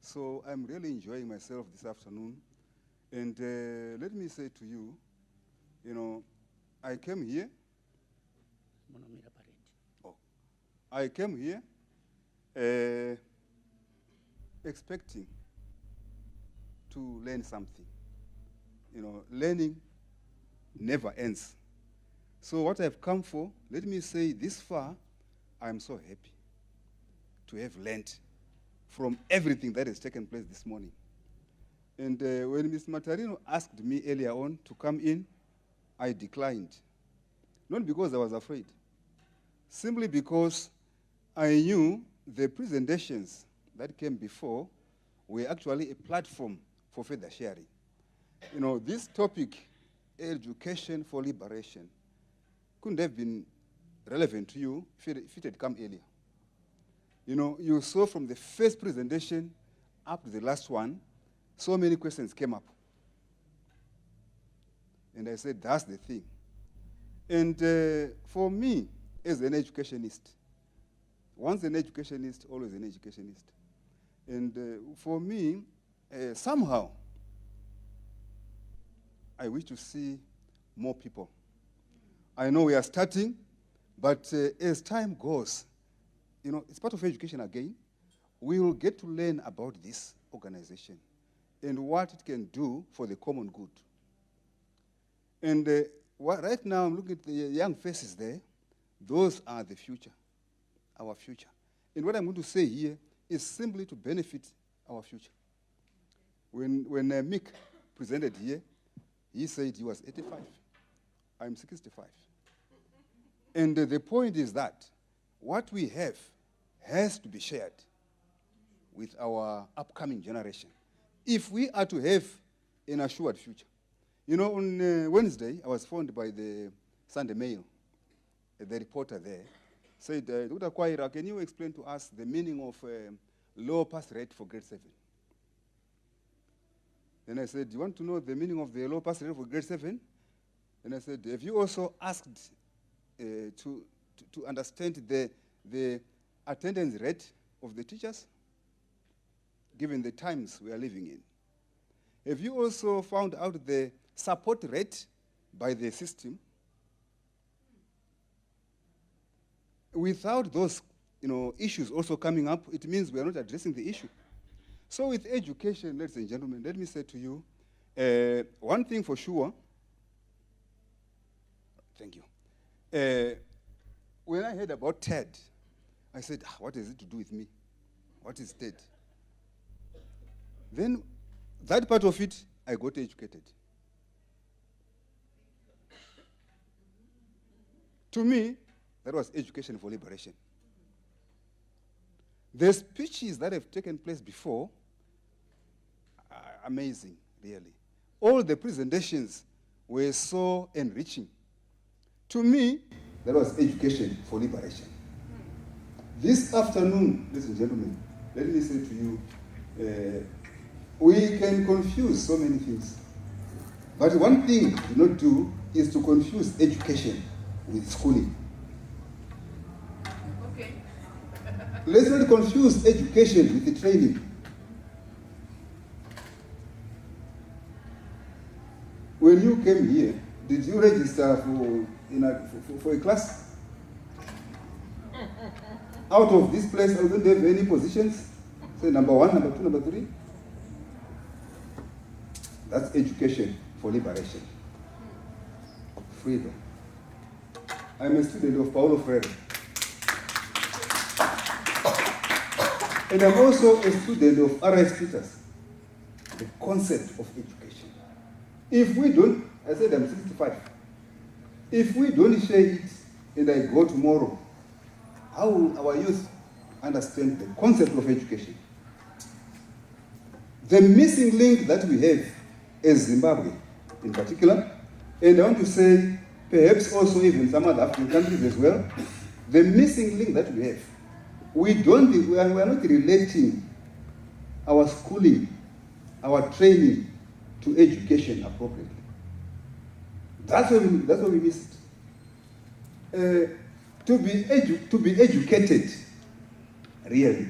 So I'm really enjoying myself this afternoon. And let me say to you, I came here. I came here expecting to learn something. Learning never ends. So what I've come for, let me say this far, I'm so happy to have learned from everything that has taken place this morning. And when Ms. Matarino asked me earlier on to come in, I declined. Not because I was afraid, simply because I knew the presentations that came before were actually a platform for further sharing. This topic, education for liberation, couldn't have been relevant to you if it had come earlier. You saw from the first presentation up to the last one, so many questions came up. And I said, that's the thing. And for me, as an educationist, once an educationist, always an educationist. And for me, somehow, I wish to see more people. I know we are starting, but as time goes, it's part of education again. We will get to learn about this organization and what it can do for the common good. And right now, I'm looking at the young faces there. Those are the future, our future. And what I'm going to say here is simply to benefit our future. When Mick presented here, he said he was 85. I'm 65. And the point is that what we have has to be shared with our upcoming generation if we are to have an assured future. On Wednesday, I was phoned by the Sunday Mail, the reporter there, said, Dr. Kwaira, can you explain to us the meaning of low pass rate for grade 7? Then I said, do you want to know the meaning of the low pass rate for grade 7? And I said, have you also asked to understand the attendance rate of the teachers, given the times we are living in? Have you also found out the support rate by the system? Without those issues also coming up, it means we are not addressing the issue. So with education, ladies and gentlemen, let me say to you, one thing for sure. Thank you. When I heard about TED, I said, what is it to do with me? What is TED? Then that part of it, I got educated. To me, that was education for liberation. The speeches that have taken place before are amazing, really. All the presentations were so enriching. To me, that was education for liberation. This afternoon, ladies and gentlemen, let me say to you, we can confuse so many things. But one thing we do not do is to confuse education with schooling. Okay. Let's not confuse education with the training. When you came here, did you register for a class? Out of this place, I don't have any positions. Say number 1, number 2, number 3. That's education for liberation. Freedom. I'm a student of Paulo Freire. And I'm also a student of R.S. Peters. The concept of education. If we don't, I said I'm 65. If we don't share it and I go tomorrow, how will our youth understand the concept of education? The missing link that we have as Zimbabwe in particular, and I want to say perhaps also even some other African countries as well, the missing link that we have, we are not relating our schooling, our training to education appropriately. That's why we miss it. To be educated, really,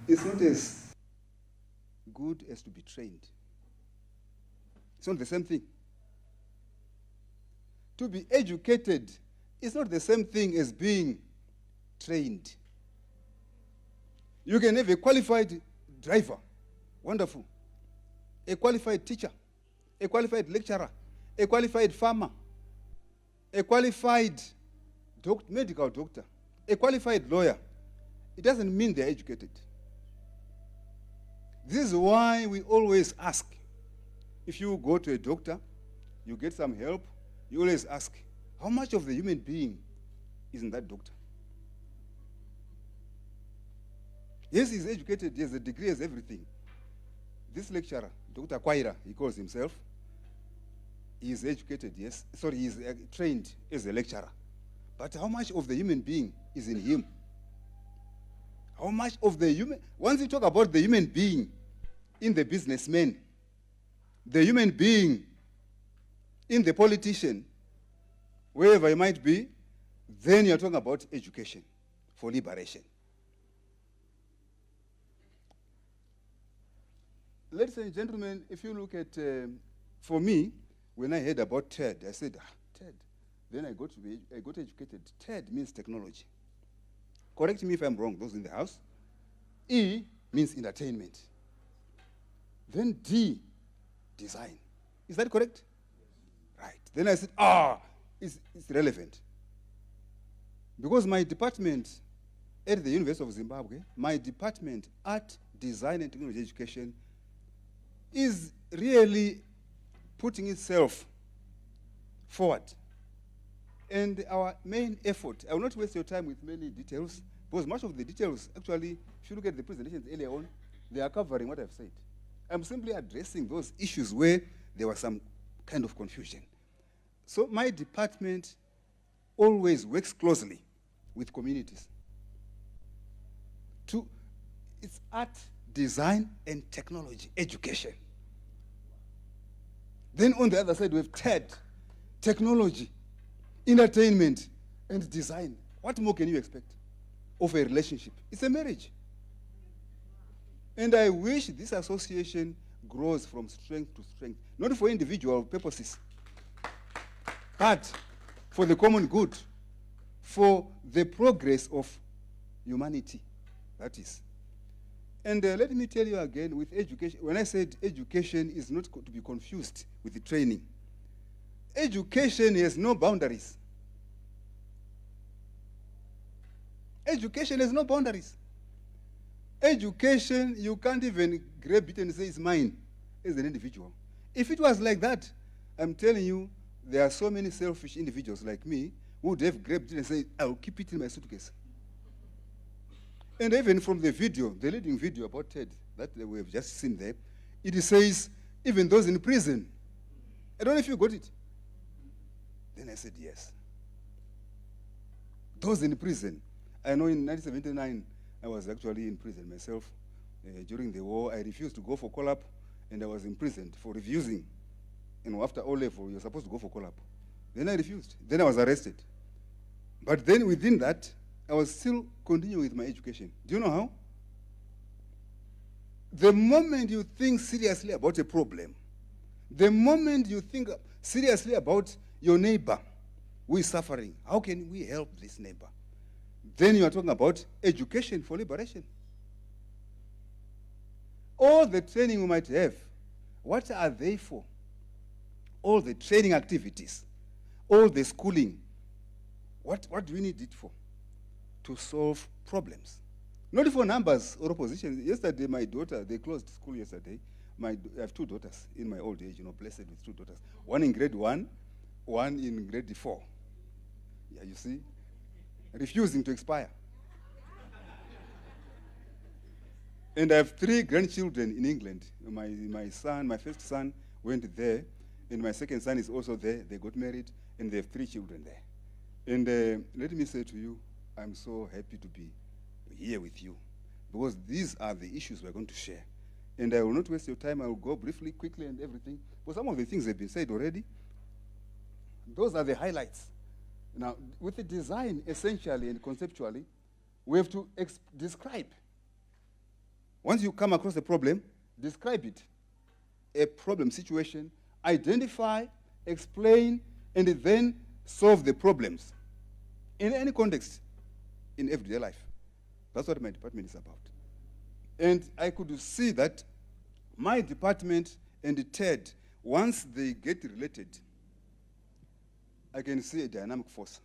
is not as good as to be trained. It's not the same thing. To be educated is not the same thing as being trained. You can have a qualified driver, wonderful, a qualified teacher, a qualified lecturer, a qualified farmer, a qualified medical doctor, a qualified lawyer. It doesn't mean they're educated. This is why we always ask. If you go to a doctor, you get some help, you always ask, how much of the human being is in that doctor? Yes, he's educated, he has a degree, has everything. This lecturer, Dr. Kwaira, he calls himself, he is educated, yes. Sorry, he is trained as a lecturer. But how much of the human being is in him? How much of the human... Once you talk about the human being in the businessman, the human being in the politician, wherever he might be, then you're talking about education for liberation. Ladies and gentlemen, if you look at, for me, when I heard about TED, I said, TED. Then I got educated. TED means technology. Correct me if I'm wrong, those in the house. E means entertainment. Then D, design. Is that correct? Right. Then I said, it's relevant. Because my department at the University of Zimbabwe, my department, Art, Design and Technology Education, is really putting itself forward. And our main effort, I will not waste your time with many details, because much of the details, actually, if you look at the presentations earlier on, they are covering what I've said. I'm simply addressing those issues where there was some kind of confusion. So my department always works closely with communities. It's art, design, and technology, education. Then on the other side, we have TED, technology, entertainment, and design. What more can you expect of a relationship? It's a marriage. And I wish this association grows from strength to strength, not for individual purposes, but for the common good, for the progress of humanity, that is. And let me tell you again, with education, when I said education is not to be confused with the training. Education has no boundaries. Education has no boundaries. Education, you can't even grab it and say it's mine as an individual. If it was like that, I'm telling you, there are so many selfish individuals like me who would have grabbed it and said, I'll keep it in my suitcase. And even from the video, the leading video about TED that we have just seen there, it says, even those in prison. I don't know if you got it. Then I said, yes. Those in prison. I know in 1979, I was actually in prison myself. During the war, I refused to go for call-up, and I was imprisoned for refusing. And after O-level, you're supposed to go for call-up. Then I refused. Then I was arrested. But then within that, I was still continuing with my education. Do you know how? The moment you think seriously about a problem, the moment you think seriously about your neighbor who is suffering, how can we help this neighbor? Then you are talking about education for liberation. All the training we might have, what are they for? All the training activities, all the schooling, what do we need it for? To solve problems. Not for numbers or opposition. Yesterday, my daughter, they closed school yesterday. I have two daughters in my old age, blessed with two daughters. One in grade 1, one in grade 4. Yeah, you see? Refusing to expire. And I have 3 grandchildren in England. My first son went there, and my second son is also there. They got married, and they have 3 children there. And let me say to you, I'm so happy to be here with you, because these are the issues we're going to share. And I will not waste your time. I will go briefly, quickly, and everything. But some of the things have been said already. Those are the highlights. Now, with the design, essentially and conceptually, we have to describe. Once you come across a problem, describe it. A problem situation, identify, explain, and then solve the problems in any context in everyday life. That's what my department is about. And I could see that my department and the TED, once they get related, I can see a dynamic force.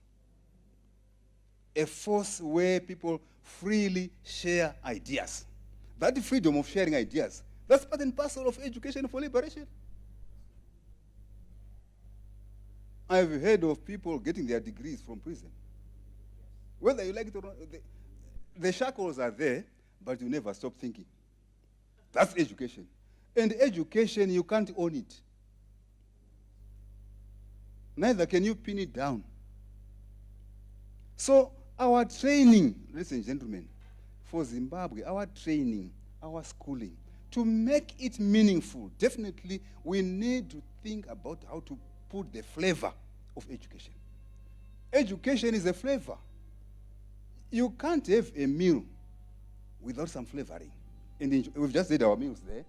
A force where people freely share ideas. That freedom of sharing ideas, that's part and parcel of education for liberation. I've heard of people getting their degrees from prison. Whether you like it or not, the shackles are there, but you never stop thinking. That's education. And education, you can't own it. Neither can you pin it down. So our training, ladies and gentlemen, for Zimbabwe, our training, our schooling, to make it meaningful, definitely we need to think about how to put the flavor of education. Education is a flavor. You can't have a meal without some flavoring. And we've just had our meals there.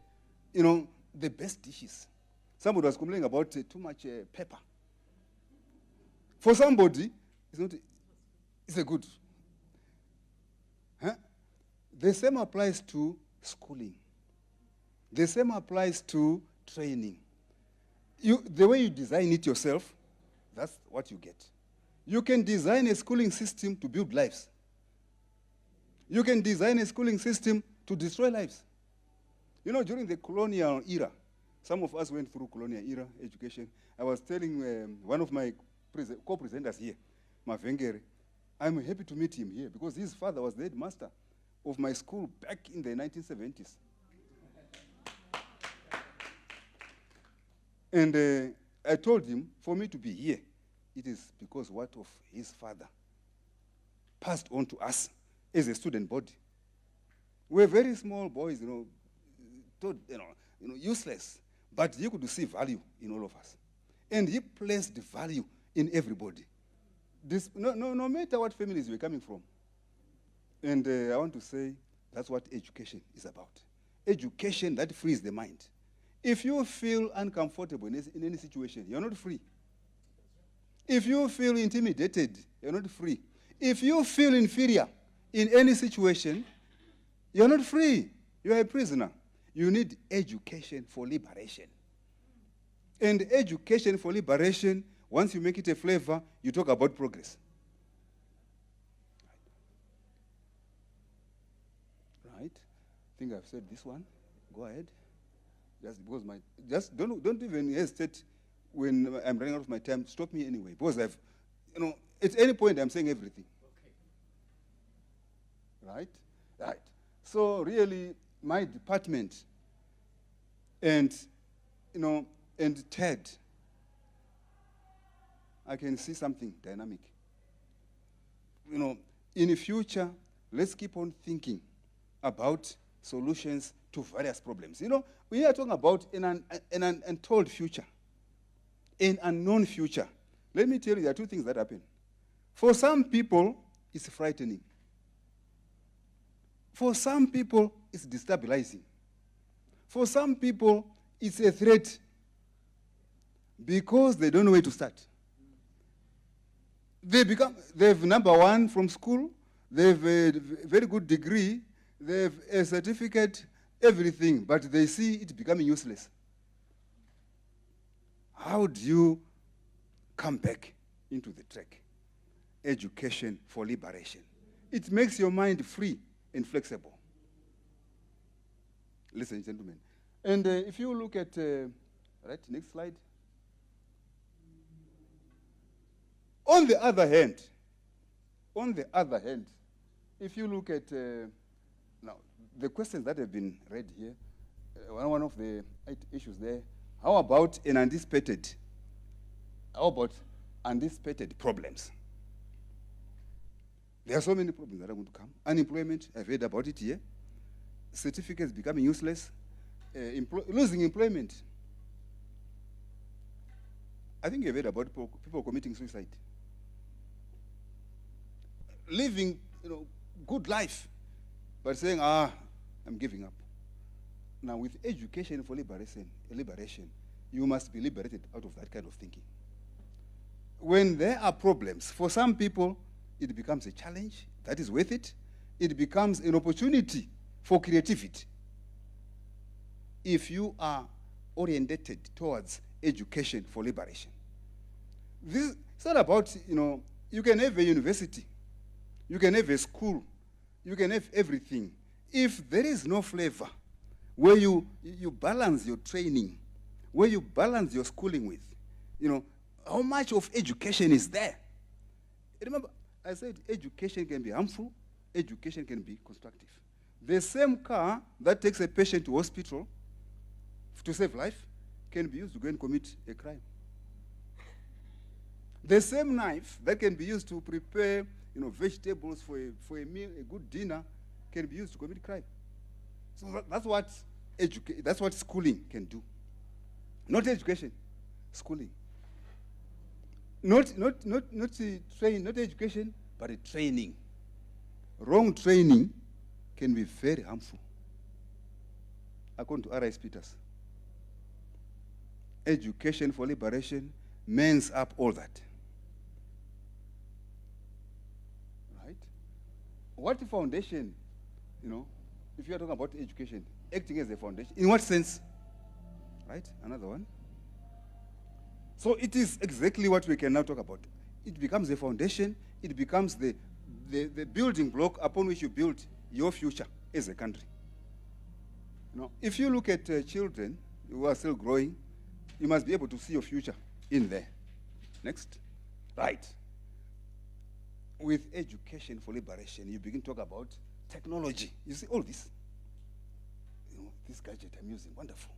You know, the best dishes. Somebody was complaining about too much pepper. For somebody, it's a good. Huh? The same applies to schooling. The same applies to training. The way you design it yourself, that's what you get. You can design a schooling system to build lives. You can design a schooling system to destroy lives. You know, during the colonial era, some of us went through colonial era education. I was telling one of my co-presenters here, Mavengere, I'm happy to meet him here because his father was the headmaster of my school back in the 1970s. And I told him, for me to be here, it is because what of his father passed on to us as a student body. We're very small boys, useless. But he could see value in all of us. And he placed value in everybody. No matter what families we're coming from. And I want to say that's what education is about. Education that frees the mind. If you feel uncomfortable in any situation, you're not free. If you feel intimidated, you're not free. If you feel inferior in any situation, you're not free. You're a prisoner. You need education for liberation. And education for liberation, once you make it a flavor, you talk about progress. Right? I think I've said this one. Go ahead. Just don't even hesitate when I'm running out of my time. Stop me anyway, because at any point I'm saying everything. Okay. Right. So really, my department and TED, I can see something dynamic. In the future, let's keep on thinking about solutions to various problems. We are talking about an untold future, an unknown future. Let me tell you, there are two things that happen. For some people, it's frightening. For some people, it's destabilizing. For some people, it's a threat because they don't know where to start. They've number one from school, they've a very good degree, they've a certificate, everything, but they see it becoming useless. How do you come back into the track? Education for liberation. It makes your mind free and flexible. Listen, gentlemen. And if you look at, next slide. On the other hand, if you look at, now, the questions that have been read here, one of the issues there, how about anticipated problems? There are so many problems that are going to come. Unemployment, I've heard about it here. Certificates becoming useless. Losing employment. I think you've heard about people committing suicide. living, good life, but saying, I'm giving up. Now, with education for liberation, you must be liberated out of that kind of thinking. When there are problems, for some people, it becomes a challenge that is worth it. It becomes an opportunity for creativity. If you are oriented towards education for liberation. It's not about, you can have a university, you can have a school, you can have everything. If there is no flavor, where you balance your training, where you balance your schooling with, how much of education is there? Remember, I said education can be harmful, education can be constructive. The same car that takes a patient to hospital to save life can be used to go and commit a crime. The same knife that can be used to prepare, vegetables for a meal, a good dinner, can be used to commit crime. So that's what schooling can do. Not education, schooling. Not education, but a training. Wrong training can be very harmful. According to R.S. Peters. Education for liberation mends up all that. Right? What foundation, if you are talking about education, acting as a foundation, in what sense? Right? Another one. So it is exactly what we can now talk about. It becomes a foundation, it becomes the building block upon which you build your future as a country. If you look at children who are still growing, you must be able to see your future in there. Next. Right. With education for liberation, you begin to talk about technology. You see all this. This gadget I'm using, wonderful.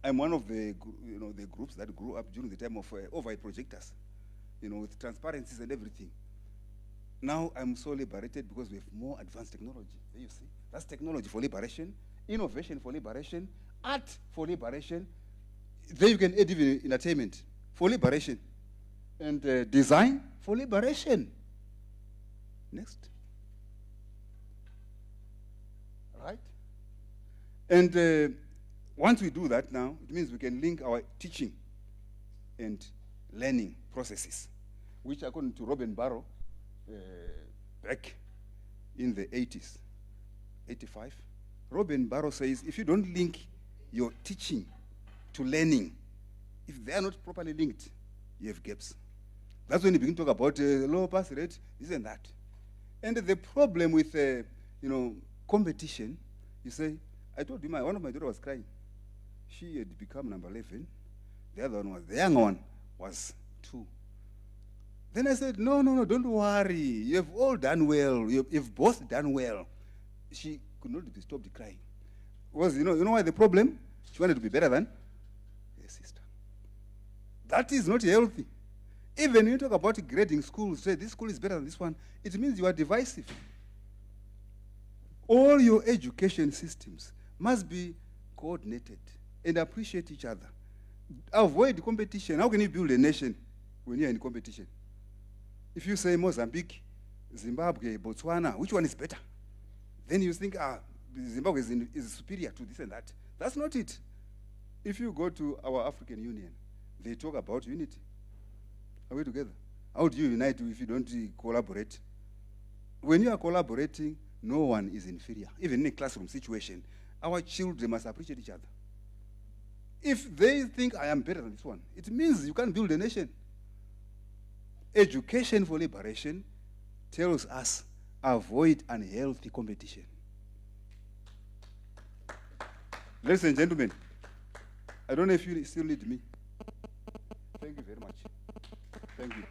I'm one of the groups that grew up during the time of overhead projectors, with transparencies and everything. Now I'm so liberated because we have more advanced technology. There you see. That's technology for liberation, innovation for liberation, art for liberation. There you can add even entertainment for liberation, and design for liberation. Next. Right? And once we do that now, it means we can link our teaching and learning processes, which according to Robin Barrow, back in the 80s, 85, Robin Barrow says, if you don't link your teaching to learning, if they are not properly linked, you have gaps. That's when you begin to talk about low pass rate, this and that. And the problem with competition, you say, I told you one of my daughters was crying. She had become number 11. The other one the younger one was 2. Then I said, no, don't worry. You have all done well. You've both done well. She could not stop crying. Was you know why the problem? She wanted to be better than her sister. That is not healthy. Even when you talk about grading schools, say this school is better than this one, it means you are divisive. All your education systems must be coordinated and appreciate each other. Avoid competition. How can you build a nation when you're in competition? If you say Mozambique, Zimbabwe, Botswana, which one is better? Then you think, Zimbabwe is superior to this and that. That's not it. If you go to our African Union, they talk about unity. Are we together? How do you unite if you don't collaborate? When you are collaborating, no one is inferior. Even in a classroom situation, our children must appreciate each other. If they think I am better than this one, it means you can't build a nation. Education for liberation tells us avoid unhealthy competition. Ladies and gentlemen, I don't know if you still need me. Thank you very much. Thank you.